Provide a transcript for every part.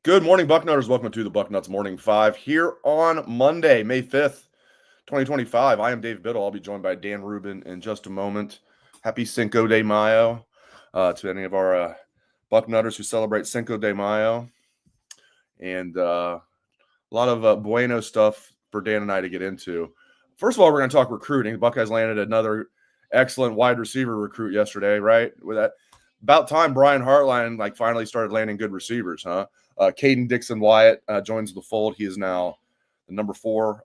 Good morning, Bucknutters. Welcome to the Bucknuts Morning 5 here on Monday, May 5th, 2025. I am Dave Biddle. I'll be joined by Dan Rubin in just a moment. Happy Cinco de Mayo to any of our Bucknutters who celebrate Cinco de Mayo. And a lot of bueno stuff for Dan and I to get into. First of all, we're going to talk recruiting. The Buckeyes landed another excellent wide receiver recruit yesterday, right? With that, about time Brian Hartline finally started landing good receivers, huh? Kayden Dixon-Wyatt joins the fold. He is now the number fourth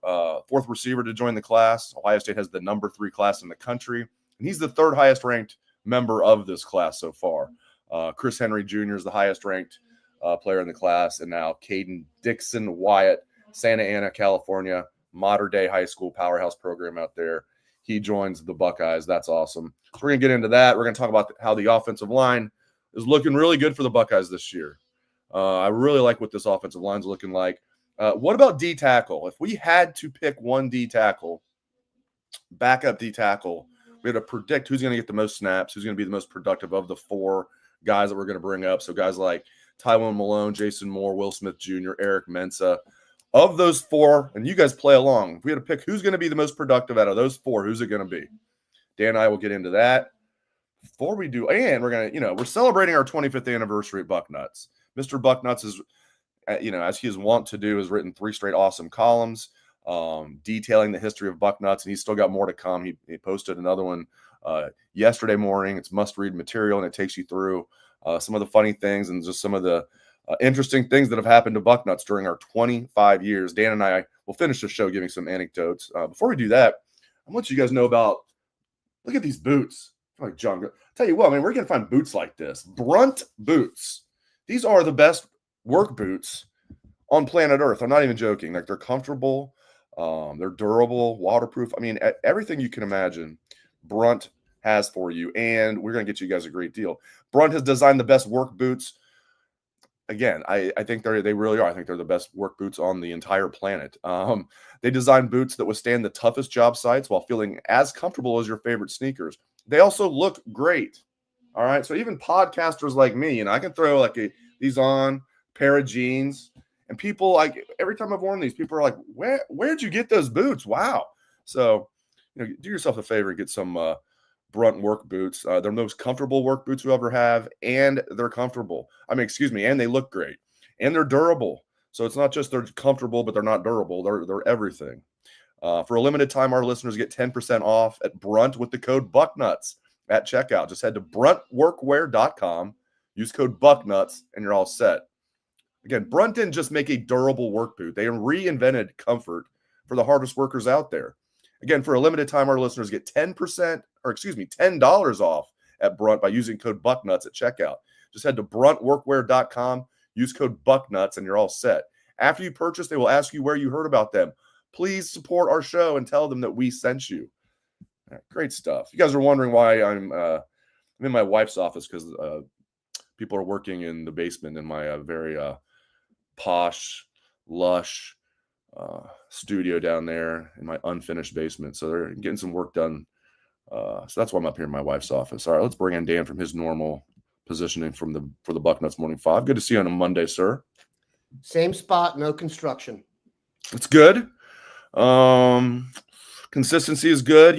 receiver to join the class. Ohio State has the number 3 class in the country, and he's the third highest ranked member of this class so far. Chris Henry Jr. is the highest ranked player in the class, and now Kayden Dixon-Wyatt, Santa Ana, California, modern-day high school powerhouse program out there. He joins the Buckeyes. That's awesome. So we're going to get into that. We're going to talk about how the offensive line is looking really good for the Buckeyes this year. I really like what this offensive line is looking like. What about D tackle? If we had to pick one D tackle, backup D tackle, we had to predict who's going to get the most snaps, who's going to be the most productive of the 4 guys that we're going to bring up. So guys like Tywone Malone, Jason Moore, Will Smith Jr., Eric Mensah. Of those 4, and you guys play along, if we had to pick who's going to be the most productive out of those 4, who's it going to be? Dan and I will get into that. Before we do, and we're going to, we're celebrating our 25th anniversary at Bucknuts. Mr. Bucknuts is, as he is wont to do, has written 3 straight awesome columns detailing the history of Bucknuts, and he's still got more to come. He posted another one yesterday morning. It's must-read material, and it takes you through some of the funny things and just some of the interesting things that have happened to Bucknuts during our 25 years. Dan and I will finish the show giving some anecdotes. Before we do that, I want you guys to know about, look at these boots. Like John, tell you what, man, we're going to find boots like this. Brunt boots. These are the best work boots on planet Earth. I'm not even joking. They're comfortable. They're durable, waterproof. I mean, everything you can imagine, Brunt has for you. And we're going to get you guys a great deal. Brunt has designed the best work boots. Again, I think they really are. I think they're the best work boots on the entire planet. They design boots that withstand the toughest job sites while feeling as comfortable as your favorite sneakers. They also look great. All right. So even podcasters like me, I can throw these on, pair of jeans, and people every time I've worn these, people are like, where'd you get those boots? Wow. So, do yourself a favor and get some Brunt work boots. They're the most comfortable work boots you ever have, and they're comfortable. And they look great, and they're durable. So it's not just they're comfortable, but they're not durable. They're everything. For a limited time, our listeners get 10% off at Brunt with the code Bucknuts at checkout. Just head to bruntworkwear.com, use code Bucknuts, and you're all set. Again, Brunt didn't just make a durable work boot. They reinvented comfort for the hardest workers out there. Again, for a limited time, our listeners get $10 off at Brunt by using code Bucknuts at checkout. Just head to bruntworkwear.com, use code Bucknuts, and you're all set. After you purchase, they will ask you where you heard about them. Please support our show and tell them that we sent you. All right, great stuff. You guys are wondering why I'm in my wife's office because people are working in the basement in my very posh, lush studio down there in my unfinished basement. So they're getting some work done. So that's why I'm up here in my wife's office. All right, let's bring in Dan from his normal positioning for the Bucknuts Morning 5. Good to see you on a Monday, sir. Same spot, no construction. It's good. Consistency is good,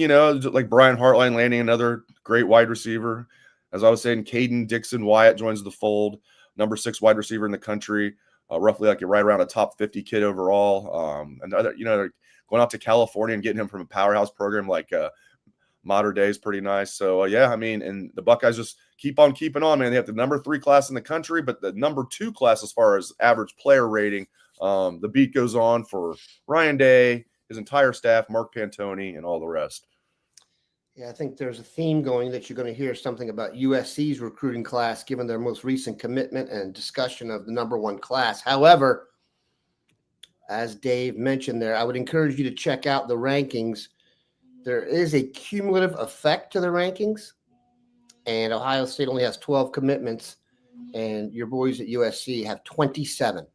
like Brian Hartline landing another great wide receiver. As I was saying, Kayden Dixon-Wyatt joins the fold, number 6 wide receiver in the country, roughly right around a top 50 kid overall. Another, going out to California and getting him from a powerhouse program like Modern Day is pretty nice. So and the Buckeyes just keep on keeping on, man. They have the number 3 class in the country, but the number 2 class as far as average player rating. The beat goes on for Ryan Day, his entire staff, Mark Pantoni, and all the rest. Yeah, I think there's a theme going that you're going to hear something about USC's recruiting class, given their most recent commitment and discussion of the number 1 class. However, as Dave mentioned there, I would encourage you to check out the rankings. There is a cumulative effect to the rankings, and Ohio State only has 12 commitments, and your boys at USC have 27.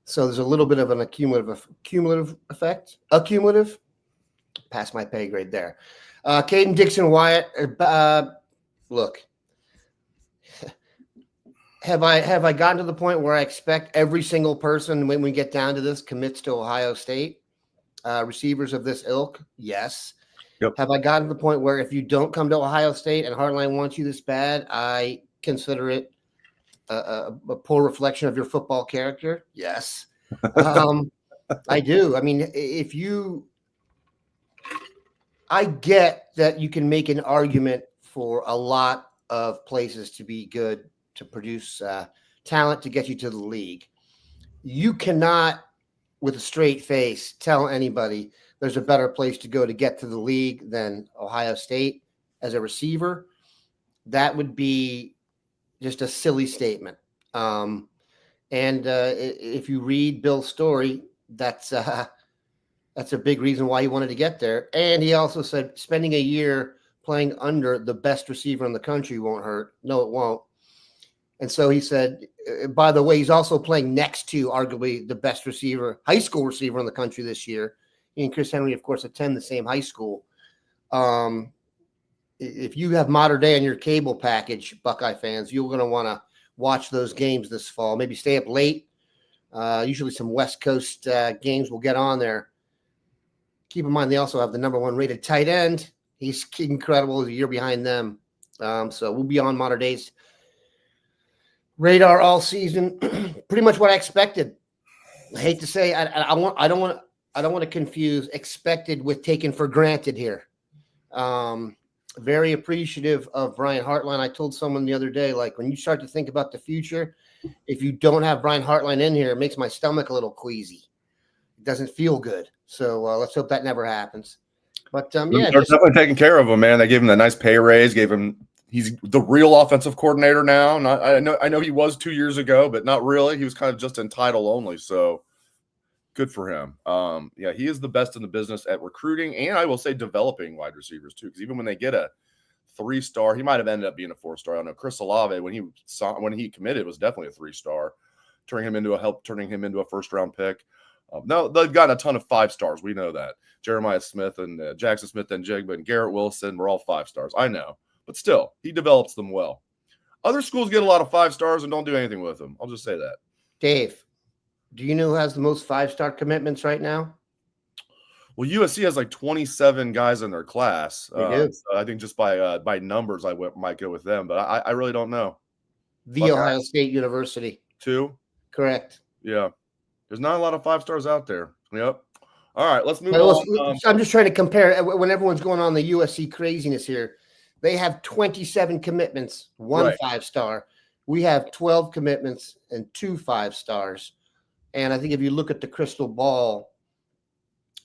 So there's a little bit of an cumulative effect. Pass my pay grade there. Kayden Dixon-Wyatt, look, Have I gotten to the point where I expect every single person when we get down to this commits to Ohio State? Receivers of this ilk? Yes. Yep. Have I gotten to the point where if you don't come to Ohio State and Hartline wants you this bad, I consider it a poor reflection of your football character? Yes. I do. I mean, I get that you can make an argument for a lot of places to be good, to produce talent to get you to the league. You cannot, with a straight face, tell anybody there's a better place to go to get to the league than Ohio State as a receiver. That would be just a silly statement. And if you read Bill's story, that's a big reason why he wanted to get there. And he also said spending a year playing under the best receiver in the country won't hurt. No, it won't. And so he said, by the way, he's also playing next to arguably the best receiver, high school receiver in the country this year. He and Chris Henry, of course, attend the same high school. If you have Modern Day on your cable package, Buckeye fans, you're going to want to watch those games this fall. Maybe stay up late. Usually some West Coast games will get on there. Keep in mind, they also have the number 1 rated tight end. He's incredible. He's a year behind them. So we'll be on Modern Day's radar all season. Pretty much what I expected. I hate to say, I don't want to confuse expected with taken for granted here. Very appreciative of Brian Hartline. I told someone the other day, like, when you start to think about the future, if you don't have Brian Hartline in here, it makes my stomach a little queasy. It doesn't feel good. So let's hope that never happens. But they're definitely taking care of him, man. They gave him a nice pay raise. He's the real offensive coordinator now. I know he was 2 years ago, but not really. He was kind of just in title only. So good for him. Yeah, he is the best in the business at recruiting, and I will say developing wide receivers too. Because even when they get a 3-star, he might have ended up being a 4-star. I don't know. Chris Olave, when he committed, was definitely a 3-star, turning him into a first-round pick. No, they've gotten a ton of 5-stars. We know that. Jeremiah Smith and Jackson Smith and Jigba and Garrett Wilson were all 5-stars. I know. But still, he develops them well. Other schools get a lot of 5-stars and don't do anything with them. I'll just say that. Dave, do you know who has the most 5-star commitments right now? Well, USC has like 27 guys in their class. They do. So I think just by numbers, might go with them. But I really don't know. Ohio State University. 2? Correct. Yeah. There's not a lot of 5-stars out there. Yep. All right, let's move on. I'm just trying to compare when everyone's going on the USC craziness here. They have 27 commitments, 1 5-star. We have 12 commitments and 2 5-stars. And I think if you look at the crystal ball,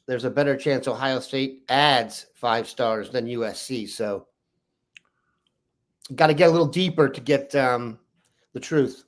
there's a better chance Ohio State adds 5-stars than USC. So got to get a little deeper to get the truth.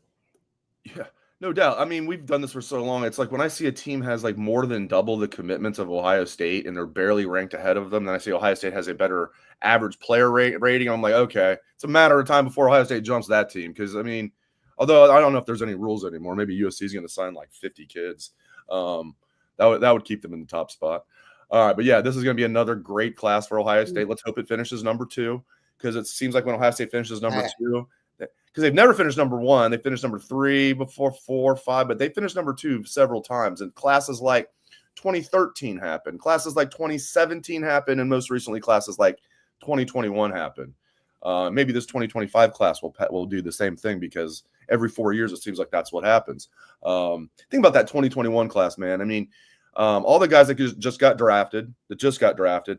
Yeah. No doubt. I mean, we've done this for so long. It's like when I see a team has like more than double the commitments of Ohio State and they're barely ranked ahead of them, then I see Ohio State has a better average player rating. I'm like, okay, it's a matter of time before Ohio State jumps that team. Because, I mean, although I don't know if there's any rules anymore. Maybe USC is going to sign like 50 kids. That would keep them in the top spot. All right, but yeah, this is going to be another great class for Ohio State. Let's hope it finishes number 2, because it seems like when Ohio State finishes number 2, because they've never finished number 1. They finished number 3 before 4, 5, but they finished number 2 several times. And classes like 2013 happened. Classes like 2017 happened. And most recently, classes like 2021 happened. Maybe this 2025 class will do the same thing, because every 4 years, it seems like that's what happens. Think about that 2021 class, man. I mean, all the guys that just got drafted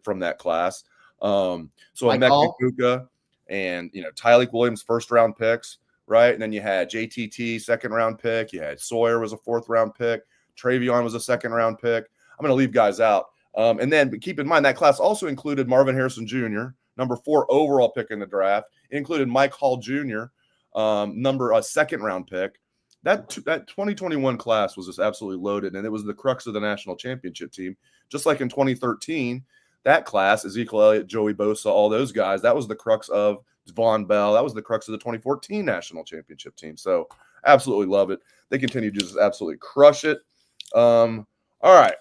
from that class. So Emeka Kuka and, Tyleik Williams, 1st-round picks, right? And then you had JTT, 2nd-round pick. You had Sawyer was a 4th-round pick. Travion was a 2nd-round pick. I'm going to leave guys out. And then keep in mind that class also included Marvin Harrison Jr., number 4 overall pick in the draft. It included Mike Hall Jr., number 2nd-round pick. That 2021 class was just absolutely loaded, and it was the crux of the national championship team. Just like in 2013, that class, Ezekiel Elliott, Joey Bosa, all those guys, that was the crux of Von Bell. That was the crux of the 2014 national championship team. So absolutely love it. They continue to just absolutely crush it. All right.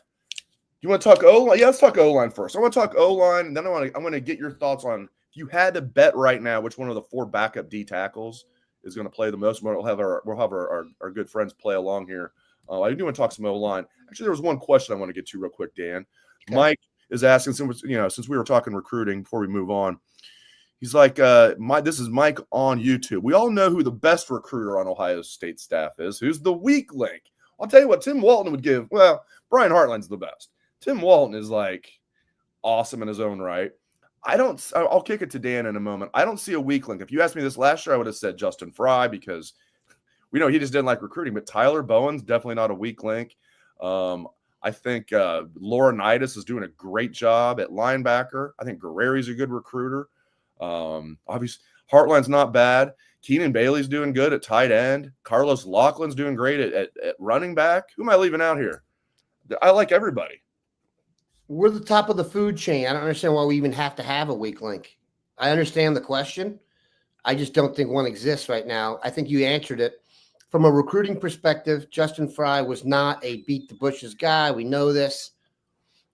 You want to talk O-line? Yeah, let's talk O-line first. I want to talk O-line, and then I'm going to get your thoughts on, if you had to bet right now which one of the 4 backup D tackles is going to play the most. We'll have our good friends play along here. I do want to talk some O-line. Actually, there was one question I want to get to real quick, Dan. Okay. Mike is asking, since we were talking recruiting before we move on, he's like, this is Mike on YouTube. We all know who the best recruiter on Ohio State staff is. Who's the weak link? I'll tell you what, Tim Walton would give. Well, Brian Hartline's the best. Tim Walton is like awesome in his own right. I'll kick it to Dan in a moment. I don't see a weak link. If you asked me this last year, I would have said Justin Fry, because we know he just didn't like recruiting. But Tyler Bowen's definitely not a weak link. I think Laurinaitis is doing a great job at linebacker. I think Guerreri's a good recruiter. Obviously, Hartline's not bad. Keenan Bailey's doing good at tight end. Carlos Laughlin's doing great at running back. Who am I leaving out here? I like everybody. We're the top of the food chain. I don't understand why we even have to have a weak link. I understand the question. I just don't think one exists right now. I think you answered it. From a recruiting perspective, Justin Fry was not a beat the bushes guy. We know this.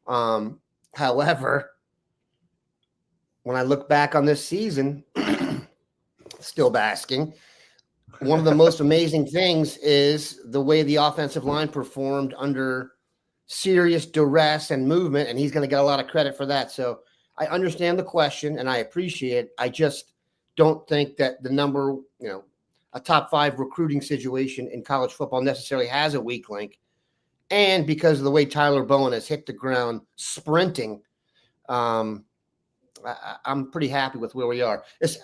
However, when I look back on this season, still basking, one of the most amazing things is the way the offensive line performed under serious duress and movement, and he's going to get a lot of credit for that. So I understand the question, and I appreciate it. I just don't think that the number, a top 5 recruiting situation in college football necessarily has a weak link. And because of the way Tyler Bowen has hit the ground sprinting, I'm pretty happy with where we are. This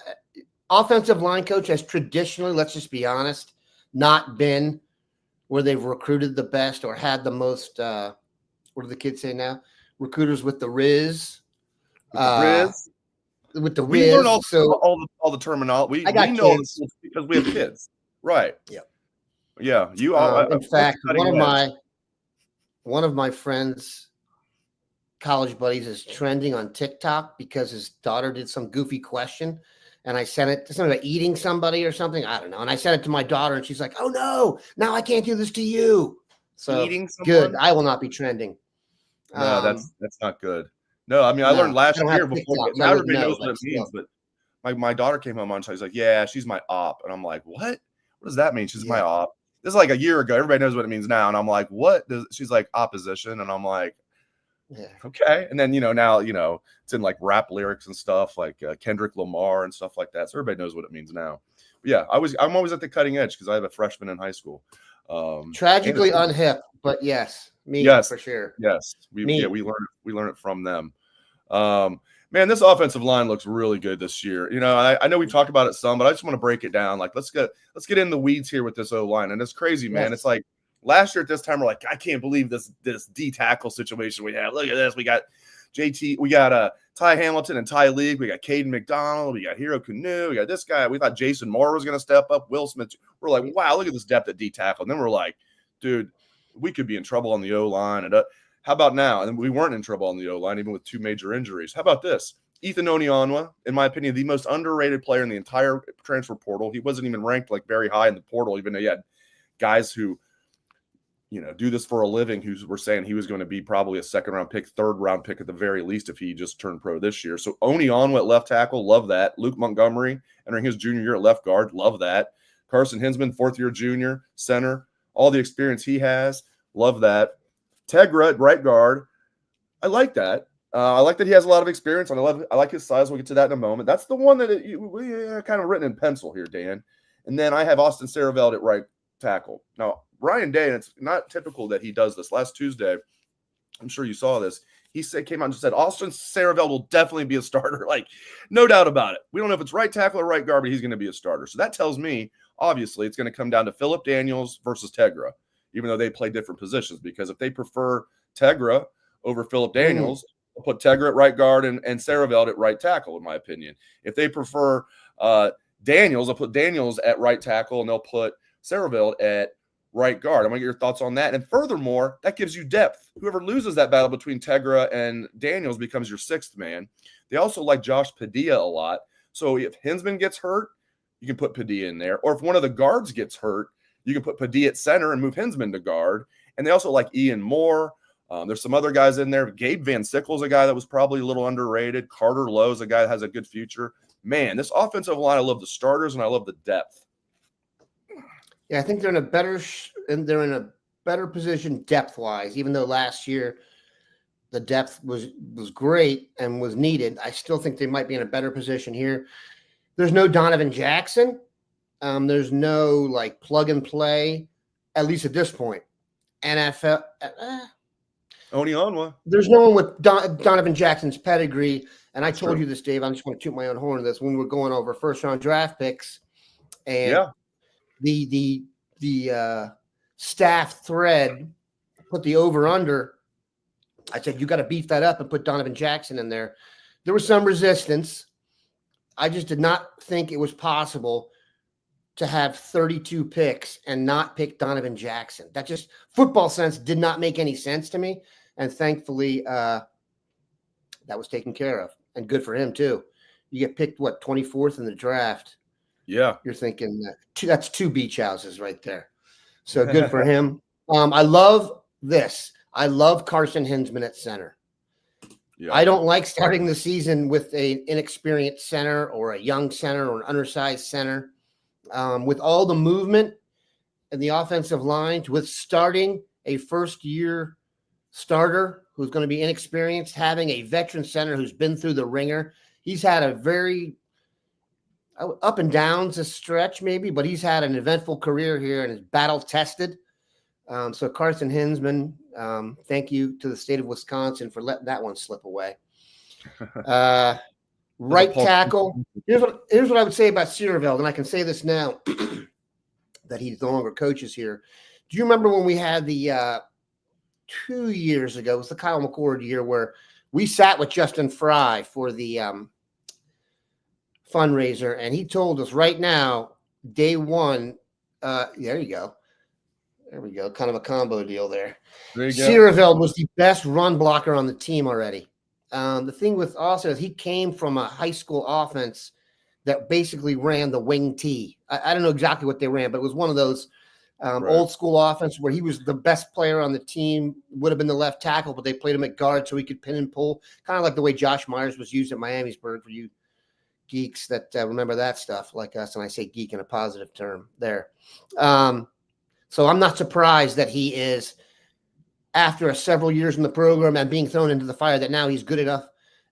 offensive line coach has traditionally, let's just be honest, not been where they've recruited the best or had the most, what do the kids say now? Recruiters with the Riz. With the Riz. We learn all the terminology. We know this because we have kids. Right. Yeah. Yeah. In fact, one of my friends' college buddies is trending on TikTok because his daughter did some goofy question. And I sent it to somebody about eating somebody or something. I don't know. And I sent it to my daughter, and she's like, "Oh no, now I can't do this to you." So eating good. I will not be trending. No, that's not good. No, I mean, I learned last year before. Now everybody knows what it means. But my daughter came home on, she's like, "Yeah, she's my op," and I'm like, "What? What does that mean? She's my op?" This is like a year ago. Everybody knows what it means now, and I'm like, "What?" She's like, "Opposition," and I'm like, yeah. Okay. And then, now, it's in like rap lyrics and stuff like Kendrick Lamar and stuff like that. So everybody knows what it means now. But yeah, I'm always at the cutting edge because I have a freshman in high school. Tragically unhip, but yes, for sure. Yes. We learn it from them. Man, this offensive line looks really good this year. I know we've talked about it some, but I just want to break it down. Like, let's get in the weeds here with this O-line. And it's crazy, man. Yes. It's like, last year at this time, we're like, I can't believe this D tackle situation we have. Look at this. We got JT. We got Ty Hamilton and Ty League. We got Caden McDonald. We got Hero Canoe. We got this guy. We thought Jason Moore was going to step up. Will Smith. We're like, wow, look at this depth at D tackle. And then we're like, dude, we could be in trouble on the O-line. And how about now? And we weren't in trouble on the O-line, even with 2 major injuries. How about this? Ethan Onionwa, in my opinion, the most underrated player in the entire transfer portal. He wasn't even ranked like very high in the portal, even though he had guys who do this for a living, who were saying he was going to be probably a 2nd-round pick, 3rd-round pick at the very least if he just turned pro this year. So Onionwa at left tackle, love that. Luke Montgomery entering his junior year at left guard, love that. Carson Hinsman, 4th-year junior, center, all the experience he has, love that. Tegra at right guard, I like that. I like that he has a lot of experience, and I like his size. We'll get to that in a moment. That's the one that we kind of written in pencil here, Dan. And then I have Austin Saraveld at right tackle. Now, Ryan Day, and it's not typical that he does this. Last Tuesday, I'm sure you saw this, came out and just said, Austin Saraveld will definitely be a starter. Like, no doubt about it. We don't know if it's right tackle or right guard, but he's going to be a starter. So that tells me, obviously, it's going to come down to Phillip Daniels versus Tegra, even though they play different positions. Because if they prefer Tegra over Phillip Daniels, they'll put Tegra at right guard and Saraveld at right tackle, in my opinion. If they prefer Daniels, they'll put Daniels at right tackle, and they'll put Saraveld at right guard. I want to get your thoughts on that. And furthermore, that gives you depth. Whoever loses that battle between Tegra and Daniels becomes your 6th man. They also like Josh Padilla a lot. So if Hinsman gets hurt, you can put Padilla in there. Or if one of the guards gets hurt, you can put Padilla at center and move Hinsman to guard. And they also like Ian Moore. There's some other guys in there. Gabe Van Sickle's a guy that was probably a little underrated. Carter Lowe's a guy that has a good future. Man, this offensive line, I love the starters and I love the depth. Yeah, I think they're in a better position depth wise. Even though last year the depth was great and was needed, I still think they might be in a better position here. There's no Donovan Jackson. There's no like plug and play, at least at this point. NFL. Onionwa. There's no one with Donovan Jackson's pedigree. And I That's told true. you this, Dave. I'm just going to toot my own horn of this when we're going over first round draft picks, and the staff thread put the over under. I said you got to beef that up and put Donovan Jackson in there. There was some resistance. I just did not think it was possible to have 32 picks and not pick Donovan Jackson. That just football sense did not make any sense to me. And thankfully, that was taken care of, and good for him too. You get picked, 24th in the draft. Yeah. You're thinking that's 2 beach houses right there. So good for him. I love this. I love Carson Hinsman at center. Yeah. I don't like starting the season with an inexperienced center or a young center or an undersized center. With all the movement in the offensive line, with starting a first-year starter who's going to be inexperienced, having a veteran center who's been through the ringer. He's had a very up and downs a stretch maybe, but he's had an eventful career here and is battle-tested. So Carson Hinsman, thank you to the state of Wisconsin for letting that one slip away. Right tackle. Here's what I would say about Seerveld, and I can say this now that he no longer coaches here. Do you remember when we had the 2 years ago, it was the Kyle McCord year, where we sat with Justin Fry for the fundraiser, and he told us right now, day one, there you go. There we go. Kind of a combo deal there. Seerveld was the best run blocker on the team already. The thing with Austin is he came from a high school offense that basically ran the wing T. I don't know exactly what they ran, but it was one of those old school offense where he was the best player on the team, would have been the left tackle, but they played him at guard so he could pin and pull, kind of like the way Josh Myers was used at Miamisburg, for you geeks that remember that stuff like us. And I say geek in a positive term there. So I'm not surprised that he is, after several years in the program and being thrown into the fire, that now he's good enough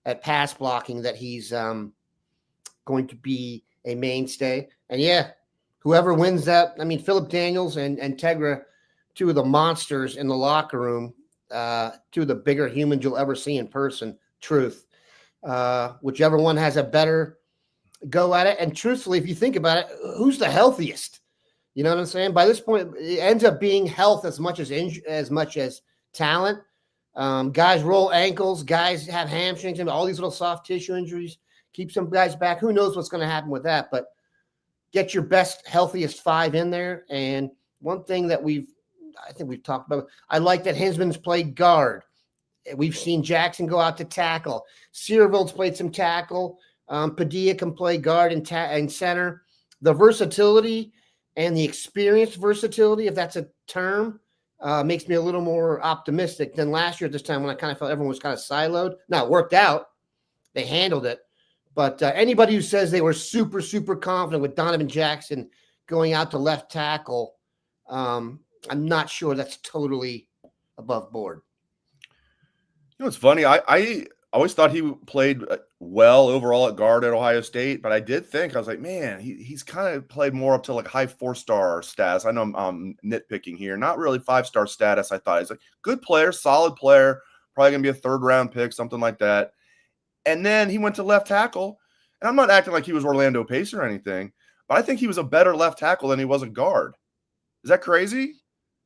at pass blocking that he's going to be a mainstay. And yeah, whoever wins that, I mean, Philip Daniels and Tegra, 2 of the monsters in the locker room, 2 of the bigger humans you'll ever see in person, truth. Whichever one has a better go at it. And truthfully, if you think about it, who's the healthiest? You know what I'm saying? By this point, it ends up being health as much as talent. Guys roll ankles, guys have hamstrings, and all these little soft tissue injuries keep some guys back. Who knows what's going to happen with that? But get your best, healthiest 5 in there. And one thing that I think we've talked about, I like that Hinsman's played guard. We've seen Jackson go out to tackle. Seerveld's played some tackle. Padilla can play guard and center. The versatility and the experienced versatility, if that's a term, makes me a little more optimistic than last year at this time when I kind of felt everyone was kind of siloed. Now, it worked out. They handled it. But anybody who says they were super, super confident with Donovan Jackson going out to left tackle, I'm not sure that's totally above board. You know, it's funny. I always thought he played well overall at guard at Ohio State, but I did think, I was like, man, he's kind of played more up to like high 4-star status. I know I'm nitpicking here. Not really 5-star status, I thought. He's like, good player, solid player, probably going to be a 3rd-round pick, something like that. And then he went to left tackle, and I'm not acting like he was Orlando Pace or anything, but I think he was a better left tackle than he was a guard. Is that crazy?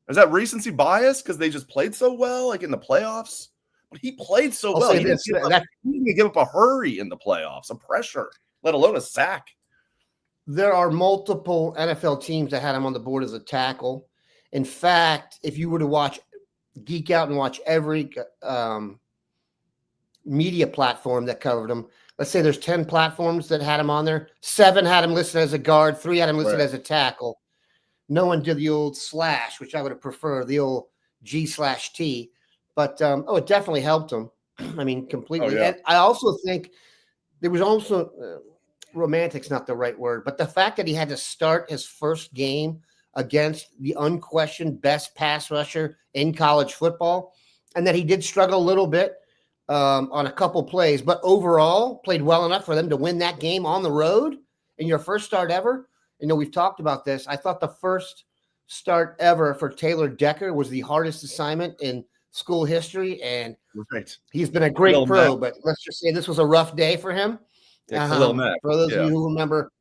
Is that recency bias because they just played so well, like in the playoffs? But he played so well. He didn't give up a hurry in the playoffs, a pressure, let alone a sack. There are multiple NFL teams that had him on the board as a tackle. In fact, if you were to geek out and watch every media platform that covered him, let's say there's 10 platforms that had him on there. 7 had him listed as a guard. 3 had him listed as a tackle. No one did the old slash, which I would have preferred, the old G/T. But, it definitely helped him. I mean, completely. Oh, yeah. And I also think there was also romantic's not the right word, but the fact that he had to start his first game against the unquestioned best pass rusher in college football, and that he did struggle a little bit on a couple plays, but overall played well enough for them to win that game on the road in your first start ever. We've talked about this. I thought the first start ever for Taylor Decker was the hardest assignment in school history, and he's been a great Khalil pro, Mack. but let's just say this was a rough day for him. Yeah, Khalil Mack. For those of you who remember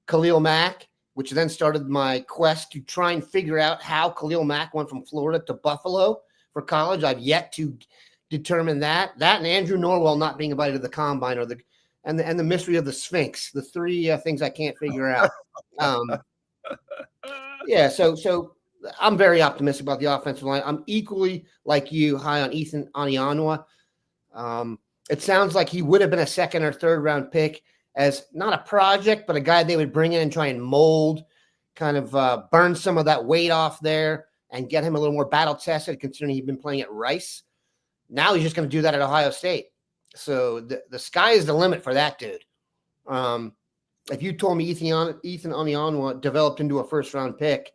Khalil Mack, which then started my quest to try and figure out how Khalil Mack went from Florida to Buffalo for college. I've yet to determine that and Andrew Norwell not being invited to the combine, or the mystery of the Sphinx, the three things I can't figure out. Yeah, so I'm very optimistic about the offensive line. I'm equally, like you, high on Ethan Anianwa. It sounds like he would have been a second or third round pick as not a project, but a guy they would bring in and try and mold, kind of burn some of that weight off there and get him a little more battle tested, considering he'd been playing at Rice. Now he's just going to do that at Ohio State. So the sky is the limit for that dude. If you told me Ethan Anianwa developed into a first-round pick,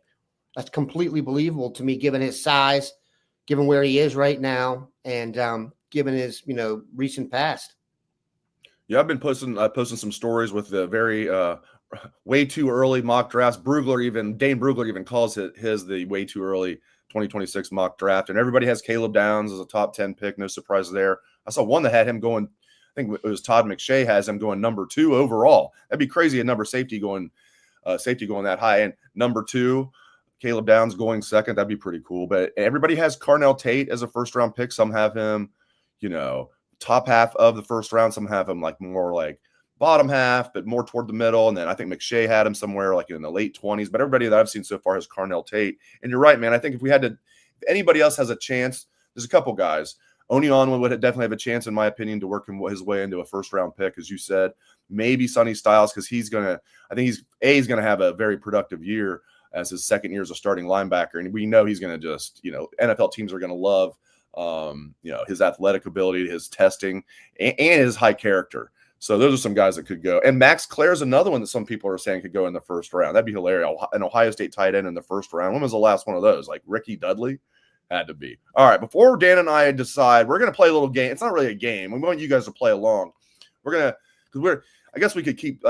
that's completely believable to me, given his size, given where he is right now, and given his recent past. Yeah, I've been posting some stories with the very way too early mock drafts. Dane Brugler even calls his the way too early 2026 mock draft, and everybody has Caleb Downs as a top 10 pick. No surprise there. I saw one that had him going. I think it was Todd McShay has him going number 2 overall. That'd be crazy. A number safety going that high. And number 2, Caleb Downs going second. That'd be pretty cool. But everybody has Carnell Tate as a first round pick. Some have him, top half of the first round. Some have him more like bottom half, but more toward the middle. And then I think McShay had him somewhere like in the late 20s. But everybody that I've seen so far has Carnell Tate. And you're right, man. I think if anybody else has a chance, there's a couple guys. Onianwa would definitely have a chance, in my opinion, to work his way into a first-round pick, as you said. Maybe Sonny Styles, because he's going to have a very productive year as his second year as a starting linebacker. And we know he's going to just, NFL teams are going to love, his athletic ability, his testing, and his high character. So those are some guys that could go. And Max Clare's another one that some people are saying could go in the first round. That'd be hilarious. An Ohio State tight end in the first round. When was the last one of those? Like Ricky Dudley? Had to be. All right, before Dan and I decide, we're going to play a little game. It's not really a game. We want you guys to play along. I guess we could keep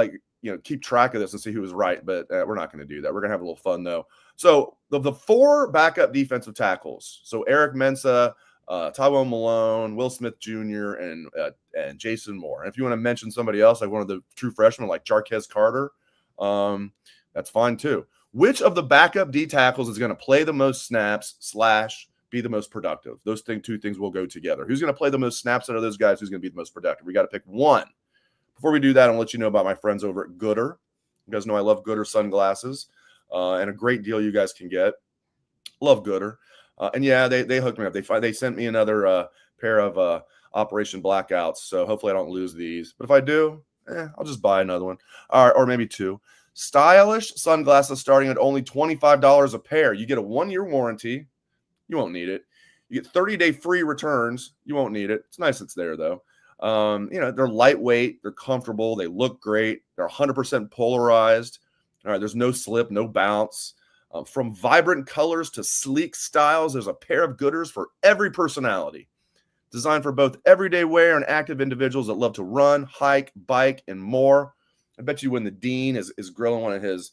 track of this and see who was right, but we're not going to do that. We're going to have a little fun, though. So the 4 backup defensive tackles. So Eric Mensah, Tywone Malone, Will Smith Jr., and Jason Moore. And if you want to mention somebody else, like one of the true freshmen, like Jarquez Carter, that's fine, too. Which of the backup D tackles is going to play the most snaps / be the most productive? Those two things will go together. Who's going to play the most snaps out of those guys? Who's going to be the most productive? We got to pick one. Before we do that, I'll let you know about my friends over at Goodr. You guys know I love Goodr sunglasses, and a great deal you guys can get. Love Goodr. And yeah, they hooked me up. They sent me another pair of Operation Blackouts, so hopefully I don't lose these. But if I do, I'll just buy another one, or maybe 2. Stylish sunglasses starting at only $25 a pair. You get a 1-year warranty. You won't need it. You get 30-day free returns. You won't need it. It's nice it's there, though. They're lightweight. They're comfortable. They look great. They're 100% polarized. All right, there's no slip, no bounce. From vibrant colors to sleek styles, there's a pair of Goodrs for every personality. Designed for both everyday wear and active individuals that love to run, hike, bike, and more. I bet you when the dean is grilling one of his,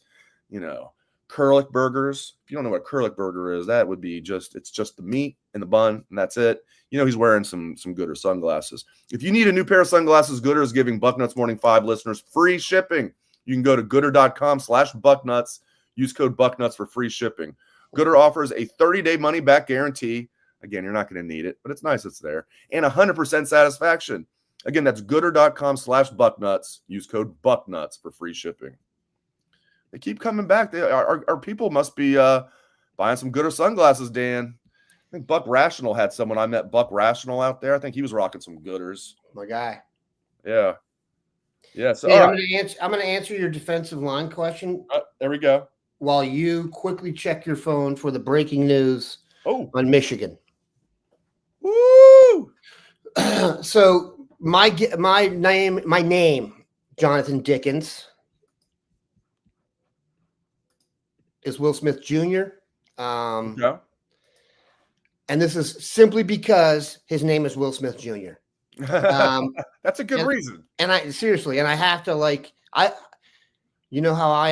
Curlick burgers. If you don't know what a Curlick burger is, that would be it's just the meat and the bun, and that's it. He's wearing some Goodr sunglasses. If you need a new pair of sunglasses, Goodr is giving Bucknuts Morning 5 listeners free shipping. You can go to goodr.com/Bucknuts. Use code Bucknuts for free shipping. Goodr offers a 30-day money-back guarantee. Again, you're not going to need it, but it's nice it's there. And 100% satisfaction. Again, that's goodr.com/Bucknuts. Use code Bucknuts for free shipping. They keep coming back. Our people must be buying some Goodr sunglasses, Dan. I think Buck Rational had someone. I met Buck Rational out there. I think he was rocking some Goodrs. My guy. Yeah. Yeah. So hey, I'm going to answer your defensive line question. There we go. While you quickly check your phone for the breaking news on Michigan. Woo! So my name, Jonathan Dickens. is Will Smith Jr. Yeah. And this is simply because his name is Will Smith Jr. That's a good reason. And I seriously, and I have to you know how I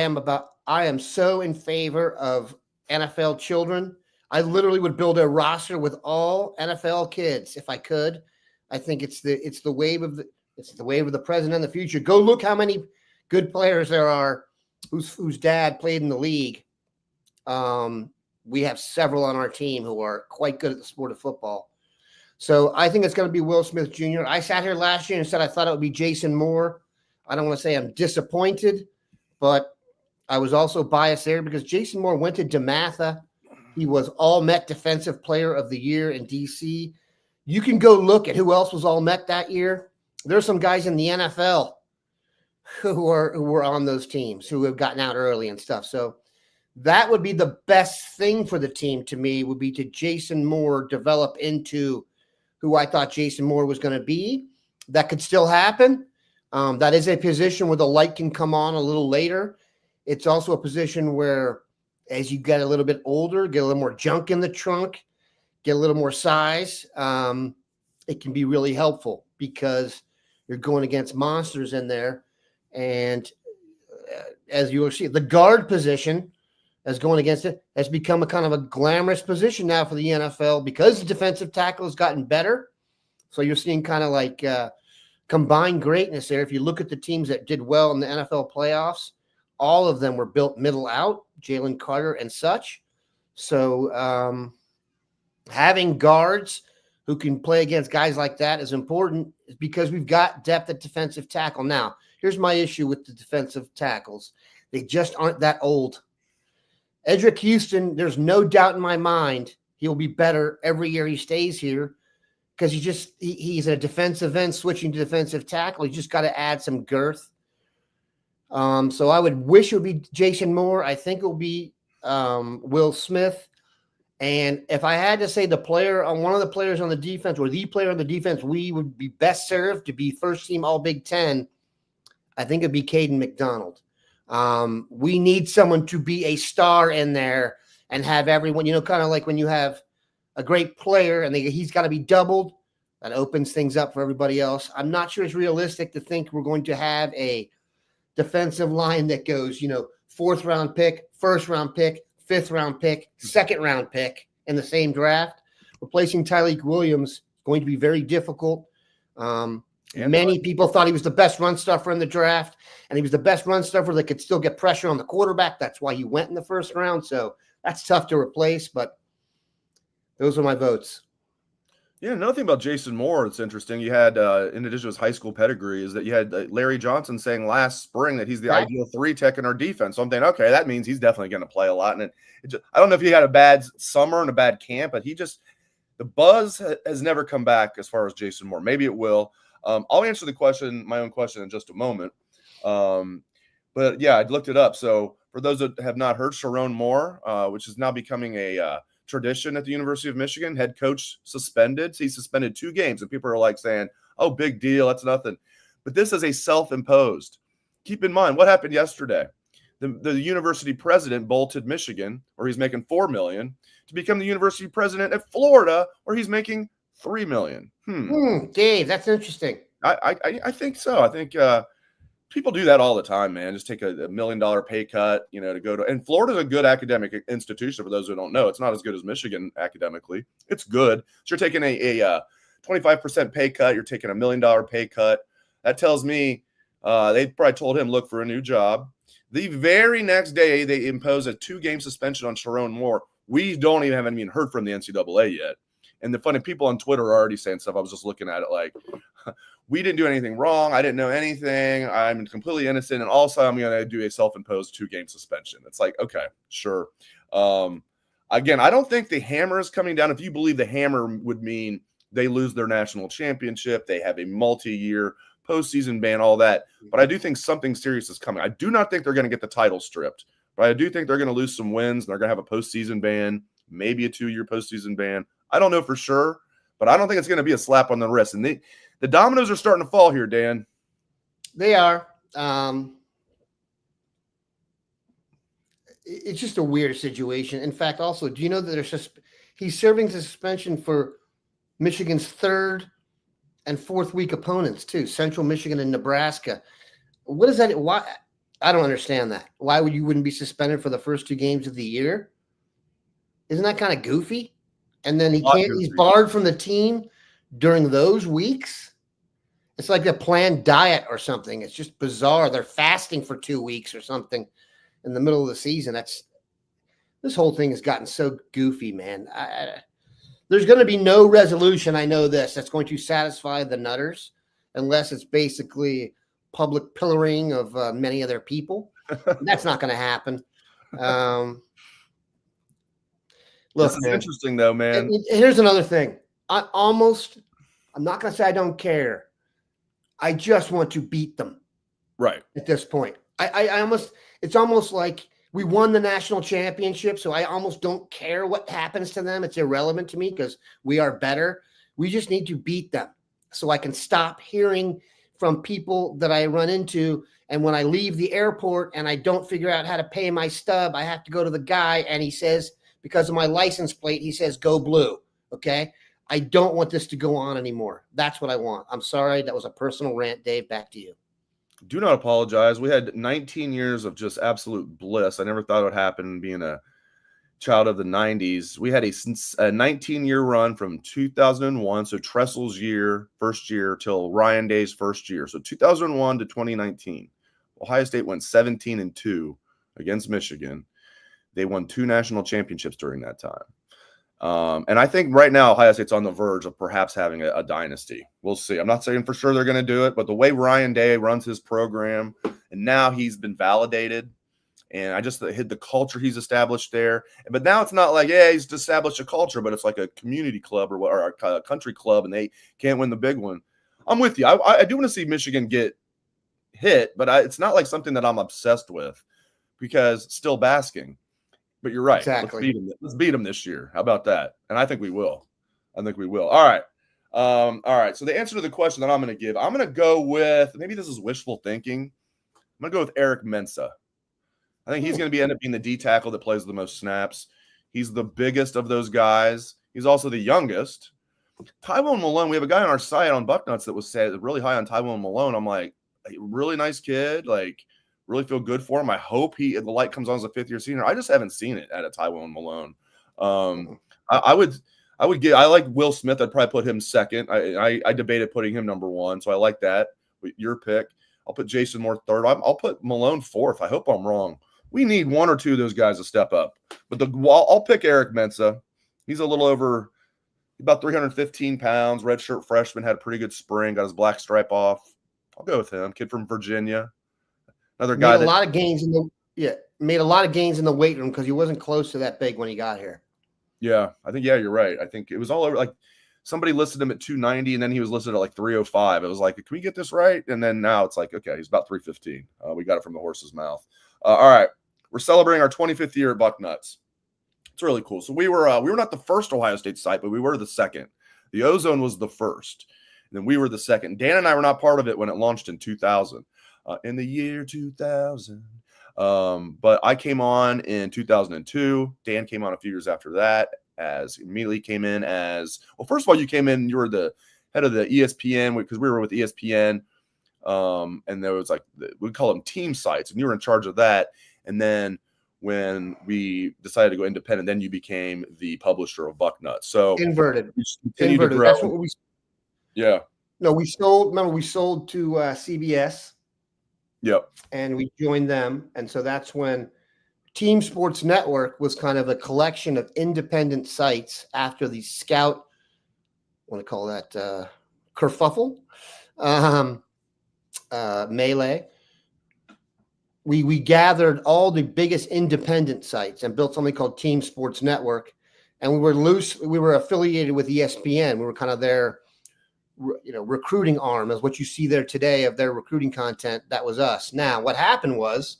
am so in favor of NFL children. I literally would build a roster with all NFL kids if I could. I think it's the wave of the present and the future. Go look how many good players there are whose dad played in the league. We have several on our team who are quite good at the sport of football. So I think it's going to be Will Smith Jr. I sat here last year and said I thought it would be Jason Moore. I don't want to say I'm disappointed, but I was also biased there because Jason Moore went to DeMatha. He was All-Met Defensive Player of the Year in D.C. You can go look at who else was All-Met that year. There's some guys in the NFL who were on those teams who have gotten out early and stuff. So that would be the best thing for the team to me, would be to Jason Moore develop into who I thought Jason Moore was going to be. That could still happen. That is a position where the light can come on a little later. It's also a position where as you get a little bit older, get a little more junk in the trunk, get a little more size, it can be really helpful because you're going against monsters in there. And as you will see, the guard position as going against it has become a kind of a glamorous position now for the NFL because the defensive tackle has gotten better. So you're seeing kind of like combined greatness there. If you look at the teams that did well in the NFL playoffs, all of them were built middle out, Jalen Carter and such. So having guards who can play against guys like that is important because we've got depth at defensive tackle. Now, here's my issue with the defensive tackles. They just aren't that old. Edric Houston, there's no doubt in my mind he'll be better every year he stays here because he's a defensive end switching to defensive tackle. He's just got to add some girth. So I would wish it would be Jason Moore. I think it will be Will Smith. And if I had to say one of the players on the defense or the player on the defense we would be best served to be first team All Big Ten, I think it'd be Kayden McDonald. We need someone to be a star in there and have everyone, kind of like when you have a great player and he's got to be doubled, that opens things up for everybody else. I'm not sure it's realistic to think we're going to have a defensive line that goes, 4th round pick, 1st round pick, 5th round pick, 2nd round pick in the same draft. Replacing Tyleik Williams is going to be very difficult. Many people thought he was the best run stuffer in the draft, and he was the best run stuffer that could still get pressure on the quarterback. That's why he went in the 1st round. So that's tough to replace, but those are my votes. Yeah, another thing about Jason Moore that's interesting, you had, in addition to his high school pedigree, is that you had Larry Johnson saying last spring that he's the ideal 3 tech in our defense. So I'm thinking, okay, that means he's definitely going to play a lot. And I don't know if he had a bad summer and a bad camp, but the buzz has never come back as far as Jason Moore. Maybe it will. I'll answer my own question in just a moment. But yeah, I looked it up. So for those that have not heard, Sharon Moore, which is now becoming a tradition at the University of Michigan, head coach suspended. So he's suspended 2 games, and people are like saying, "Oh, big deal, that's nothing." But this is a self-imposed. Keep in mind what happened yesterday. The university president bolted Michigan, where he's making $4 million, to become the university president at Florida, where he's making $3 million. Dave, that's interesting. I think so. I think people do that all the time, man. Just take a $1 million pay cut, to go to. And Florida's a good academic institution. For those who don't know, it's not as good as Michigan academically. It's good. So you're taking a 25% pay cut. You're taking $1 million pay cut. That tells me they probably told him look for a new job. The very next day, they impose a 2-game suspension on Sharon Moore. We haven't even heard from the NCAA yet. And the funny people on Twitter are already saying stuff. I was just looking at it like, we didn't do anything wrong. I didn't know anything. I'm completely innocent. And also I'm going to do a self-imposed 2-game suspension. It's like, okay, sure. Again, I don't think the hammer is coming down. If you believe the hammer would mean they lose their national championship, they have a multi-year postseason ban, all that. But I do think something serious is coming. I do not think they're going to get the title stripped, but I do think they're going to lose some wins, and they're going to have a postseason ban, maybe a 2-year postseason ban. I don't know for sure, but I don't think it's going to be a slap on the wrist. And the dominoes are starting to fall here, Dan. They are. it's just a weird situation. In fact, also, do you know that he's serving suspension for Michigan's third and fourth week opponents too, Central Michigan and Nebraska. What is that? Why? I don't understand that. Why wouldn't be suspended for the first 2 games of the year? Isn't that kind of goofy? And then he's barred from the team during those weeks. It's like a planned diet or something. It's just bizarre. They're fasting for 2 weeks or something in the middle of the season. This whole thing has gotten so goofy, man. There's going to be no resolution. I know this that's going to satisfy the nutters unless it's basically public pillaring of many other people. That's not going to happen. Look, this is interesting though, man. And here's another thing. I'm not going to say I don't care. I just want to beat them. Right. At this point. It's almost like we won the national championship, so I almost don't care what happens to them. It's irrelevant to me because we are better. We just need to beat them so I can stop hearing from people that I run into. And when I leave the airport and I don't figure out how to pay my stub, I have to go to the guy and he says, because of my license plate, he says, go blue. Okay. I don't want this to go on anymore. That's what I want. I'm sorry. That was a personal rant, Dave. Back to you. Do not apologize. We had 19 years of just absolute bliss. I never thought it would happen being a child of the 90s. We had a 19-year run from 2001, so Tressel's first year, till Ryan Day's first year. So 2001 to 2019. Ohio State went 17-2 against Michigan. They won 2 national championships during that time. And I think right now Ohio State's on the verge of perhaps having a dynasty. We'll see. I'm not saying for sure they're going to do it, but the way Ryan Day runs his program, and now he's been validated, and I just hit the culture he's established there. But now it's not like, yeah, he's established a culture, but it's like a community club or a country club, and they can't win the big one. I'm with you. I do want to see Michigan get hit, but it's not like something that I'm obsessed with because still basking. But you're right. Exactly. Let's beat them this year. How about that? And I think we will. All right. All right. So the answer to the question that I'm going to give, I'm going to go with, maybe this is wishful thinking. I'm going to go with Eric Mensah. I think he's going to end up being the D tackle that plays the most snaps. He's the biggest of those guys. He's also the youngest. Tywone Malone, we have a guy on our site on Bucknuts that was said really high on Tywone Malone. I'm like, really nice kid. Like, really feel good for him. I hope the light comes on as a 5th-year senior. I just haven't seen it at a Tywone Malone. I like Will Smith. I'd probably put him second. I debated putting him number 1, so I like that. Your pick. I'll put Jason Moore third. I'll put Malone 4th. I hope I'm wrong. We need 1 or 2 of those guys to step up. But I'll pick Eric Mensah. He's a little over about 315 pounds. Redshirt freshman, had a pretty good spring. Got his black stripe off. I'll go with him. Kid from Virginia. Another guy made a lot of gains in the weight room because he wasn't close to that big when he got here. Yeah, I think you're right. I think it was all over. Like somebody listed him at 290, and then he was listed at like 305. It was like, can we get this right? And then now it's like, okay, he's about 315. We got it from the horse's mouth. All right, we're celebrating our 25th year at Bucknuts. It's really cool. So we were not the first Ohio State site, but we were the second. The Ozone was the first, and then we were the second. Dan and I were not part of it when it launched in 2000. In the year 2000. But I came on in 2002. Dan came on a few years after that, immediately came in as, well, first of all, you came in, you were the head of the ESPN because we were with ESPN. And there was we call them team sites, and you were in charge of that. And then when we decided to go independent, then you became the publisher of Bucknuts. So inverted. To grow. That's what we. Yeah. No, we sold to CBS. Yep. And we joined them. And so that's when Team Sports Network was kind of a collection of independent sites after the Scout, I want to call that kerfuffle, melee. We gathered all the biggest independent sites and built something called Team Sports Network. And we were affiliated with ESPN. We were kind of their recruiting arm, is what you see there today of their recruiting content. That was us. Now, what happened was,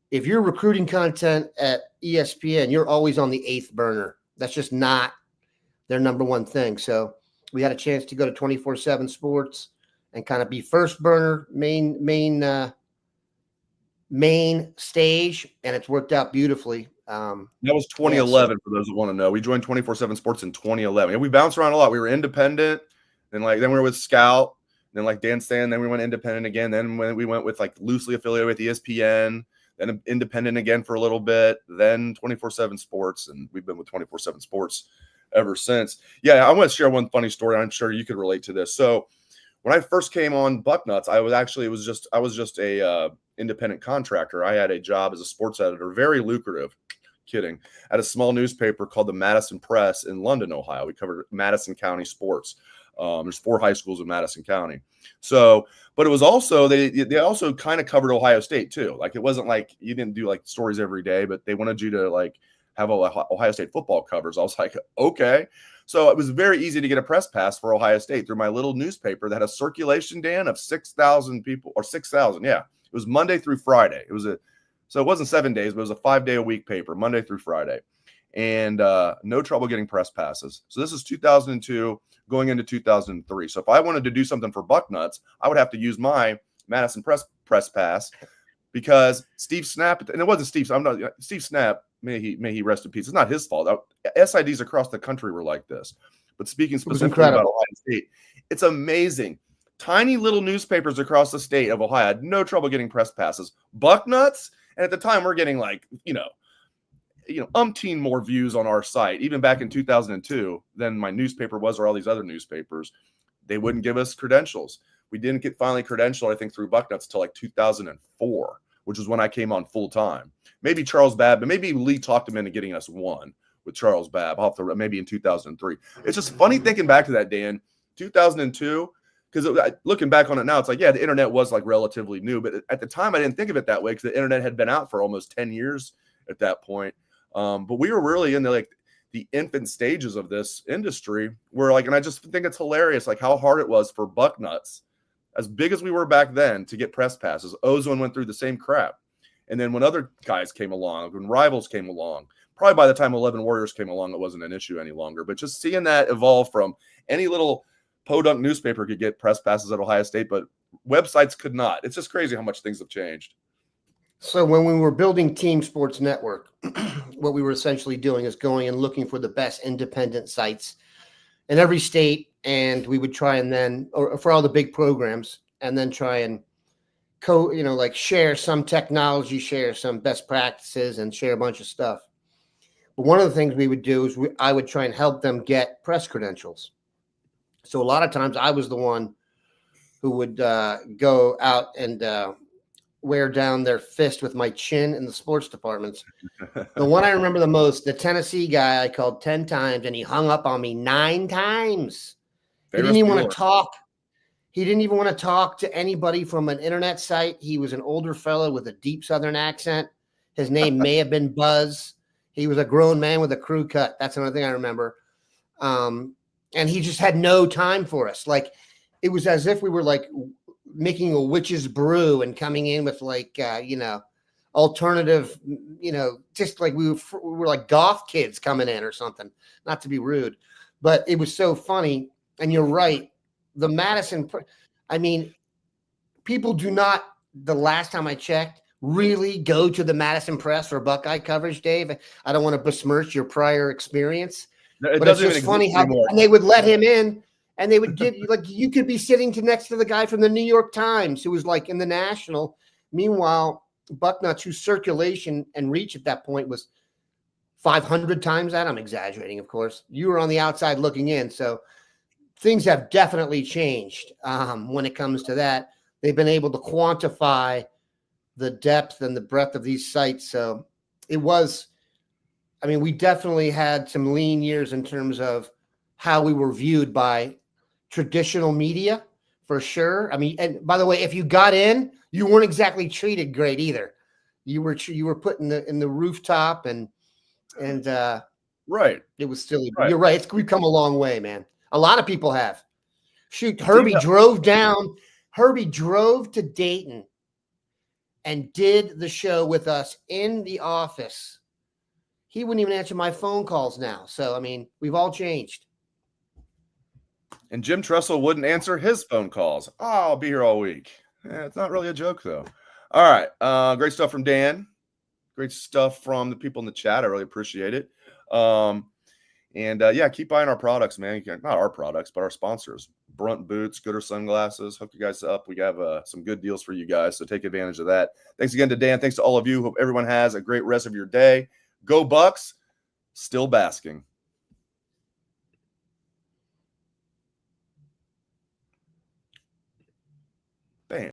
if you're recruiting content at ESPN, you're always on the 8th burner. That's just not their number one thing. So we had a chance to go to 24/7 Sports and kind of be first burner, main main stage, and it's worked out beautifully. That was 2011 for those that want to know. We joined 24/7 Sports in 2011. And we bounced around a lot. We were independent, then we were with Scout, then like Dan Stan, then we went independent again. Then when we went with like loosely affiliated with ESPN, then independent again for a little bit, then 24/7 Sports, and we've been with 24/7 Sports ever since. Yeah, I want to share one funny story. I'm sure you could relate to this. So when I first came on Bucknuts, I was just a independent contractor. I had a job as a sports editor, very lucrative. Kidding. At a small newspaper called the Madison Press in London, Ohio. We covered Madison County sports. There's 4 high schools in Madison County. So, but it was also, they also kind of covered Ohio State too. Like, it wasn't like you didn't do like stories every day, but they wanted you to like have Ohio State football covers. I was like, okay. So it was very easy to get a press pass for Ohio State through my little newspaper that had a circulation, Dan, of 6,000 people, or 6,000. Yeah. It was Monday through Friday. So it wasn't 7 days, but it was a 5-day-a-week paper, Monday through Friday. And no trouble getting press passes. So this is 2002 going into 2003. So if I wanted to do something for Bucknuts, I would have to use my Madison press pass, because Steve Snap, and it wasn't Steve Snap, may he rest in peace. It's not his fault. SIDs across the country were like this. But speaking specifically about Ohio State, it's amazing. Tiny little newspapers across the state of Ohio had no trouble getting press passes. Bucknuts, and at the time we're getting like, umpteen more views on our site, even back in 2002, than my newspaper was, or all these other newspapers. They wouldn't give us credentials. We didn't get finally credentialed, I think, through Bucknuts until like 2004, which was when I came on full time. Maybe Charles Babb, but maybe Lee talked him into getting us one with Charles Babb. I'll have to, maybe in 2003. It's just funny thinking back to that, Dan, 2002. Because looking back on it now, it's like, yeah, the internet was like relatively new, but at the time I didn't think of it that way, because the internet had been out for almost 10 years at that point. But we were really in the infant stages of this industry, where like, and I just think it's hilarious, like how hard it was for Bucknuts, as big as we were back then, to get press passes. Ozone went through the same crap. And then when other guys came along, when rivals came along, probably by the time 11 Warriors came along, it wasn't an issue any longer. But just seeing that evolve from any little podunk newspaper could get press passes at Ohio State, but websites could not. It's just crazy how much things have changed. So when we were building Team Sports Network, what we were essentially doing is going and looking for the best independent sites in every state, and we would try and then, or for all the big programs, and then try and share some technology, share some best practices, and share a bunch of stuff. But one of the things we would do is I would try and help them get press credentials. So a lot of times I was the one who would go out and wear down their fist with my chin in the sports departments. The one I remember the most, the Tennessee guy, I called 10 times, and he hung up on me 9 times. He didn't even want to talk. He didn't even want to talk to anybody from an internet site. He was an older fellow with a deep Southern accent. His name may have been Buzz. He was a grown man with a crew cut. That's another thing I remember. And he just had no time for us. Like, it was as if we were like making a witch's brew and coming in with like, alternative, just like we were like goth kids coming in or something, not to be rude, but it was so funny. And you're right. The Madison, people do not, the last time I checked, really go to the Madison Press for Buckeye coverage, Dave. I don't want to besmirch your prior experience. But it's just funny how and they would let him in, and they would give you, like, you could be sitting next to the guy from the New York Times who was like in the National. Meanwhile, Bucknuts, whose circulation and reach at that point was 500 times that. I'm exaggerating, of course. You were on the outside looking in. So things have definitely changed when it comes to that. They've been able to quantify the depth and the breadth of these sites. So it was, we definitely had some lean years in terms of how we were viewed by traditional media, for sure. And by the way, if you got in, you weren't exactly treated great either. You were put in the rooftop and right. It was still, right. You're right. We've come a long way, man. A lot of people have. Shoot, Herbie drove to Dayton and did the show with us in the office. He wouldn't even answer my phone calls now. So, we've all changed. And Jim Tressel wouldn't answer his phone calls. Oh, I'll be here all week. Yeah, it's not really a joke, though. All right. Great stuff from Dan. Great stuff from the people in the chat. I really appreciate it. Yeah, keep buying our products, man. Not our products, but our sponsors. Brunt boots, Goodr sunglasses. Hook you guys up. We have some good deals for you guys, so take advantage of that. Thanks again to Dan. Thanks to all of you. Hope everyone has a great rest of your day. Go Bucks. Still basking.